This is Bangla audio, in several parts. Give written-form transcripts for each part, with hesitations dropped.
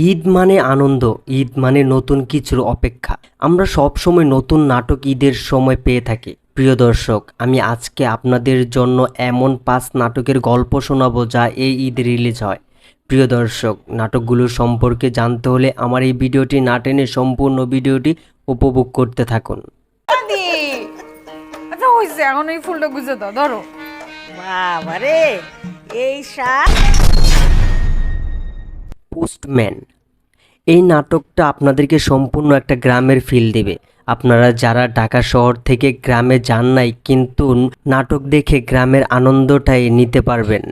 ঈদ মানে আনন্দ, ঈদ মানে নতুন কিছুর অপেক্ষা। আমরা সব সময় নতুন নাটক ঈদের সময় পেয়ে থাকি। প্রিয় দর্শক, আমি আজকে আপনাদের জন্য এমন 5 নাটকের গল্প শোনাবো যা এই ঈদে রিলিজ হয়। প্রিয় দর্শক, নাটকগুলো সম্পর্কে জানতে হলে আমার এই ভিডিওটি না টেনে সম্পূর্ণ ভিডিওটি উপভোগ করতে থাকুন। দি আচ্ছা হইছে, এখন এই ফুলটা গুজে দাও, ধরো। বাবারে, এই শাক পোস্টম্যান। এই নাটকটা আপনাদেরকে সম্পূর্ণ একটা গ্রামের ফিল দেবে। আপনারা যারা ঢাকা শহর থেকে গ্রামে যান নাই, কিন্তু নাটক দেখে গ্রামের আনন্দটাই নিতে পারবেন।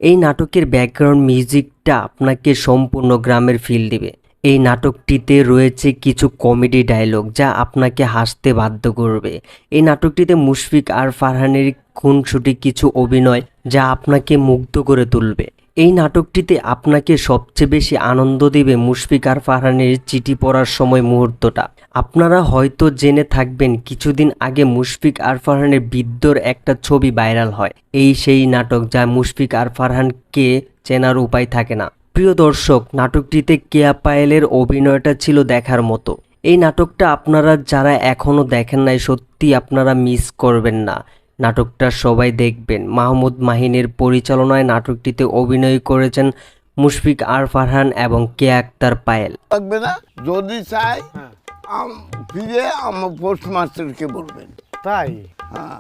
এই নাটকের ব্যাকগ্রাউন্ড মিউজিকটা আপনাকে সম্পূর্ণ গ্রামের ফিল দিবে। এই নাটকটিতে রয়েছে কিছু কমেডি ডায়লগ যা আপনাকে হাসতে বাধ্য করবে। এই নাটকটিতে মুশফিক আর ফারহানের খুনসুটি কিছু অভিনয় যা আপনাকে মুগ্ধ করে তুলবে। এই নাটকটিতে আপনাকে সবচেয়ে বেশি আনন্দ দিবে মুশফিক আর ফারহানের চিঠি পড়ার সময় মুহূর্তটা। আপনারা হয়তো জেনে থাকবেন কিছুদিন আগে মুশফিক আর ফারহানের বৃদ্ধর একটা ছবি ভাইরাল হয়। এই সেই নাটক যা মুশফিক আর ফারহানকে চেনার উপায় থাকে না। প্রিয় দর্শক, নাটকটিতে কেয়া পায়েলের অভিনয়টা ছিল দেখার মতো। এই নাটকটা আপনারা যারা এখনও দেখেন নাই, সত্যি আপনারা মিস করবেন না। নাটকটা সবাই দেখবেন। মাহমুদ মাহিনের পরিচালনায় নাটকটিতে অভিনয় করেছেন মুশফিক আর ফারহান এবং কেয়া আক্তার পায়েল। লাগবে না, যদি চাই ফিরে আমার পোস্ট মাস্টারকে বলবেন। তাই হ্যাঁ,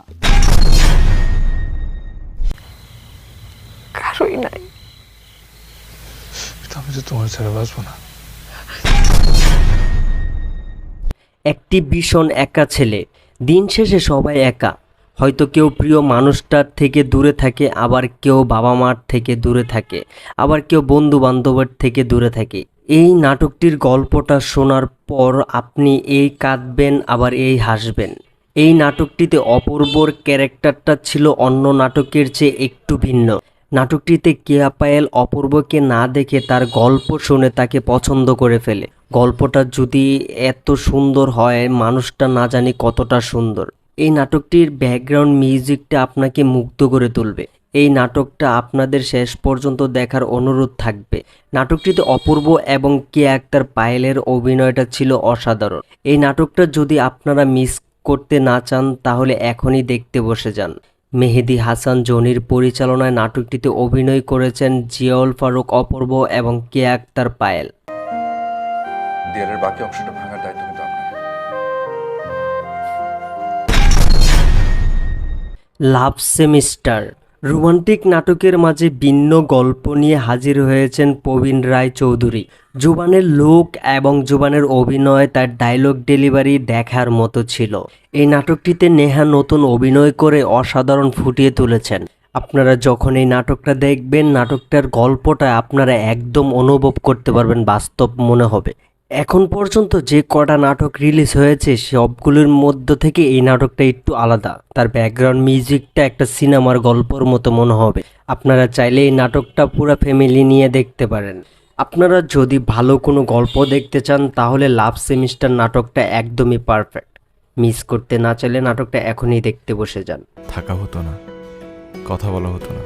কারোই নাই। আমি তো তোমার ছাড়া বাঁচবো না। একটি ভীষণ একা ছেলে। দিন শেষে সবাই একা। হয়তো কেউ প্রিয় মানুষটার থেকে দূরে থাকে, আবার কেউ বাবা মার থেকে দূরে থাকে, আবার কেউ বন্ধু বান্ধবের থেকে দূরে থাকে। এই নাটকটির গল্পটা শোনার পর আপনি এই কাঁদবেন, আবার এই হাসবেন। এই নাটকটিতে অপূর্বর ক্যারেক্টারটা ছিল অন্য নাটকের চেয়ে একটু ভিন্ন। নাটকটিতে কেয়া পায়েল অপূর্বকে না দেখে তার গল্প শুনে তাকে পছন্দ করে ফেলে। গল্পটা যদি এত সুন্দর হয়, মানুষটা না জানি কতটা সুন্দর। এই নাটকটির ব্যাকগ্রাউন্ড মিউজিকটা আপনাকে মুগ্ধ করে তুলবে। এই নাটকটা আপনাদের শেষ পর্যন্ত দেখার অনুরোধ থাকবে। নাটকটিতে অপূর্ব এবং কেয়া আক্তার পায়েলের অভিনয়টা ছিল অসাধারণ। এই নাটকটা যদি আপনারা মিস করতে না চান, তাহলে এখনই দেখতে বসে যান। মেহেদী হাসান জনির পরিচালনায় নাটকটিতে অভিনয় করেছেন জিয়াউল ফারুক অপূর্ব এবং কেয়া আক্তার পায়েল। দেয়ালের বাকি অংশটা ভাঙার দায়িত্ব কিন্তু আপনার। লাভ সেমিস্টার। রোমান্টিক নাটকের মাঝে ভিন্ন গল্প নিয়ে হাজির হয়েছেন প্রবীণ রায় চৌধুরী। জুবানের লুক এবং জুবানের অভিনয়, তার ডায়লগ ডেলিভারি দেখার মতো ছিল। এই নাটকটিতে নেহা নতুন অভিনয় করে অসাধারণ ফুটিয়ে তুলেছেন। আপনারা যখন এই নাটকটা দেখবেন, নাটকটার গল্পটা আপনারা একদম অনুভব করতে পারবেন, বাস্তব মনে হবে। এখন পর্যন্ত যে কটা নাটক রিলিজ হয়েছে সবগুলোর মধ্য থেকে এই নাটকটা একটু আলাদা। তার ব্যাকগ্রাউন্ড মিউজিকটা একটা সিনেমার গল্পর মতো মনে হবে। আপনারা চাইলে এই নাটকটা পুরো ফ্যামিলি নিয়ে দেখতে পারেন। আপনারা যদি ভালো কোনো গল্প দেখতে চান, তাহলে লাভ সেমিস্টার নাটকটা একদমই পারফেক্ট। মিস করতে না চাইলে নাটকটা এখনই দেখতে বসে যান। থাকা হতো না, কথা বলা হতো না।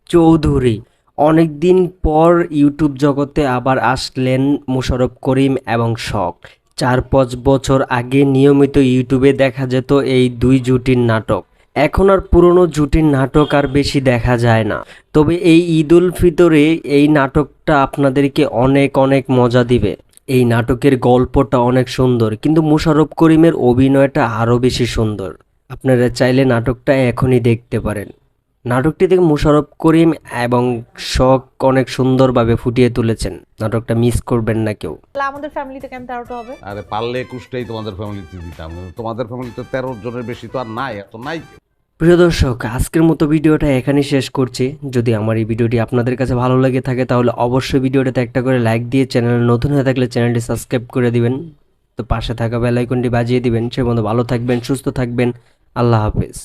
চৌধুরী। অনেকদিন পর ইউটিউব জগতে আবার আসলেন মোশাররফ করিম এবং শখ। 4-5 বছর আগে নিয়মিত ইউটিউবে দেখা যেত এই দুই জুটির নাটক। এখন আর পুরনো জুটির নাটক আর বেশি দেখা যায় না। তবে এই ঈদ উল ফিতরে এই নাটকটা আপনাদেরকে অনেক অনেক মজা দিবে। এই নাটকের গল্পটা অনেক সুন্দর, কিন্তু মোশাররফ করিমের অভিনয়টা আরও বেশি সুন্দর। আপনারা চাইলে নাটকটা এখনই দেখতে পারেন। নাটকটি থেকে মোশাররফ করিম এবং শখ অনেক সুন্দরভাবে ফুটিয়ে তুলেছেন। নাটকটা মিস করবেন না কেউ। আমাদের ফ্যামিলিতে কেন 13টা হবে? আরে পারলে 21টাই তোমাদের ফ্যামিলিতে দিতাম, তোমাদের ফ্যামিলিতে 13 জনের বেশি তো আর নাই, এত নাই। প্রিয় দর্শক, আজকের মতো ভিডিওটা এখানেই শেষ করছি। যদি আমার এই ভিডিওটি আপনাদের কাছে ভালো লেগে থাকে, তাহলে অবশ্যই ভিডিওটাতে একটা করে লাইক দিয়ে চ্যানেলে নতুন হয়ে থাকলে চ্যানেলটি সাবস্ক্রাইব করে দিবেন। তো পাশে থাকা বেল আইকনটি বাজিয়ে দিবেন। সে পর্যন্ত ভালো থাকবেন, সুস্থ থাকবেন। আল্লাহ হাফেজ।